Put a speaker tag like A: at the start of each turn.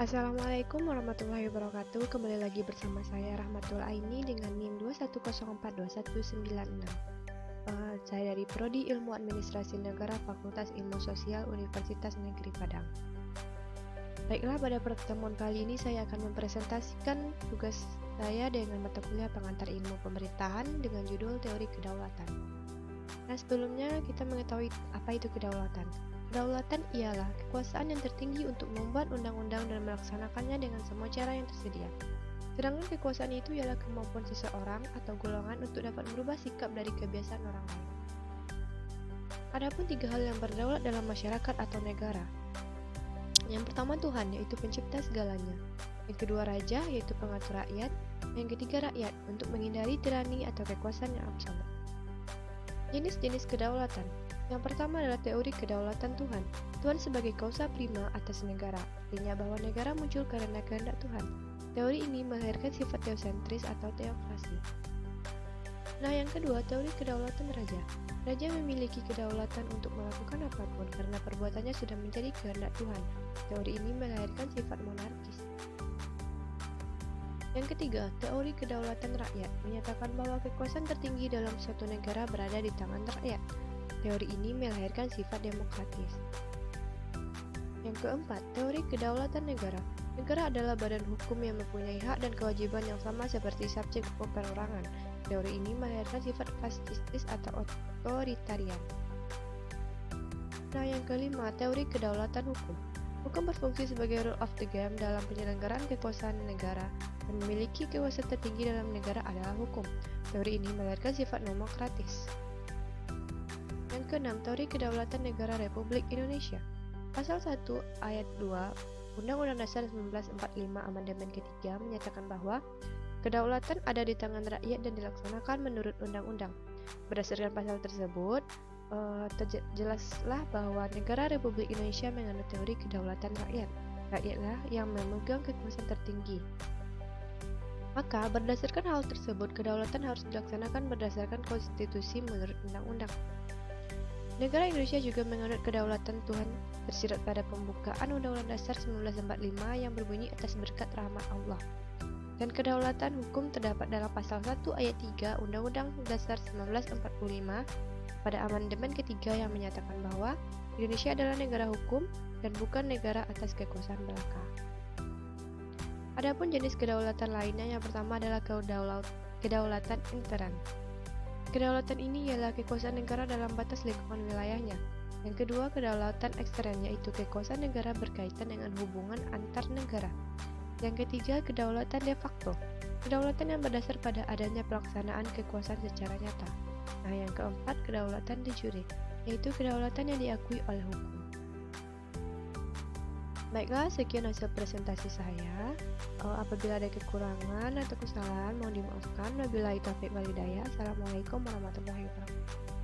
A: Assalamualaikum warahmatullahi wabarakatuh. Kembali lagi bersama saya Rahmatul Aini dengan NIM 210421196. Saya dari Prodi Ilmu Administrasi Negara Fakultas Ilmu Sosial Universitas Negeri Padang. Baiklah, pada pertemuan kali ini saya akan mempresentasikan tugas saya dengan mata kuliah pengantar ilmu pemerintahan dengan judul Teori Kedaulatan. Nah, sebelumnya kita mengetahui apa itu kedaulatan. Kedaulatan ialah kekuasaan yang tertinggi untuk membuat undang-undang dan melaksanakannya dengan semua cara yang tersedia. Sedangkan kekuasaan itu ialah kemampuan seseorang atau golongan untuk dapat merubah sikap dari kebiasaan orang lain. Adapun tiga hal yang berdaulat dalam masyarakat atau negara. Yang pertama Tuhan, yaitu pencipta segalanya. Yang kedua raja, yaitu pengatur rakyat. Yang ketiga rakyat, untuk menghindari tirani atau kekuasaan yang absolut. Jenis-jenis kedaulatan. Yang pertama adalah teori kedaulatan Tuhan. Tuhan sebagai kausa prima atas negara, artinya bahwa negara muncul karena kehendak Tuhan. Teori ini melahirkan sifat teosentris atau teokrasi. Nah, yang kedua, teori kedaulatan raja. Raja memiliki kedaulatan untuk melakukan apapun karena perbuatannya sudah menjadi kehendak Tuhan. Teori ini melahirkan sifat monarkis. Yang ketiga, teori kedaulatan rakyat menyatakan bahwa kekuasaan tertinggi dalam suatu negara berada di tangan rakyat. Teori ini melahirkan sifat demokratis. Yang keempat, teori kedaulatan negara. Negara adalah badan hukum yang mempunyai hak dan kewajiban yang sama seperti subjek hukum perorangan. Teori ini melahirkan sifat fascistis atau otoritarian. Nah, yang kelima, teori kedaulatan hukum. Hukum berfungsi sebagai rule of the game dalam penyelenggaraan kekuasaan negara dan memiliki kekuasaan tertinggi dalam negara adalah hukum. Teori ini melahirkan sifat demokratis. Yang keenam, teori kedaulatan negara Republik Indonesia. Pasal 1 ayat 2 Undang-Undang Dasar 1945 Amandemen ketiga menyatakan bahwa kedaulatan ada di tangan rakyat dan dilaksanakan menurut undang-undang. Berdasarkan pasal tersebut, jelaslah bahwa negara Republik Indonesia menganut teori kedaulatan rakyat. Rakyatlah yang memegang kekuasaan tertinggi. Maka, berdasarkan hal tersebut, kedaulatan harus dilaksanakan berdasarkan konstitusi menurut undang-undang. Negara Indonesia juga menganut kedaulatan Tuhan tersirat pada pembukaan Undang-Undang Dasar 1945 yang berbunyi atas berkat rahmat Allah. Dan kedaulatan hukum terdapat dalam pasal 1 ayat 3 Undang-Undang Dasar 1945 pada amandemen ketiga yang menyatakan bahwa Indonesia adalah negara hukum dan bukan negara atas kekuasaan belaka. Adapun jenis kedaulatan lainnya, yang pertama adalah kedaulatan intern. Kedaulatan ini ialah kekuasaan negara dalam batas lingkungan wilayahnya. Yang kedua, kedaulatan ekstern, yaitu kekuasaan negara berkaitan dengan hubungan antar negara. Yang ketiga, kedaulatan de facto, kedaulatan yang berdasar pada adanya pelaksanaan kekuasaan secara nyata. Nah, yang keempat, kedaulatan de jure, yaitu kedaulatan yang diakui oleh hukum. Baiklah, sekian hasil presentasi saya. Apabila ada kekurangan atau kesalahan, mohon dimaafkan. Wabillahi taufiq wal hidayah. Assalamualaikum warahmatullahi wabarakatuh.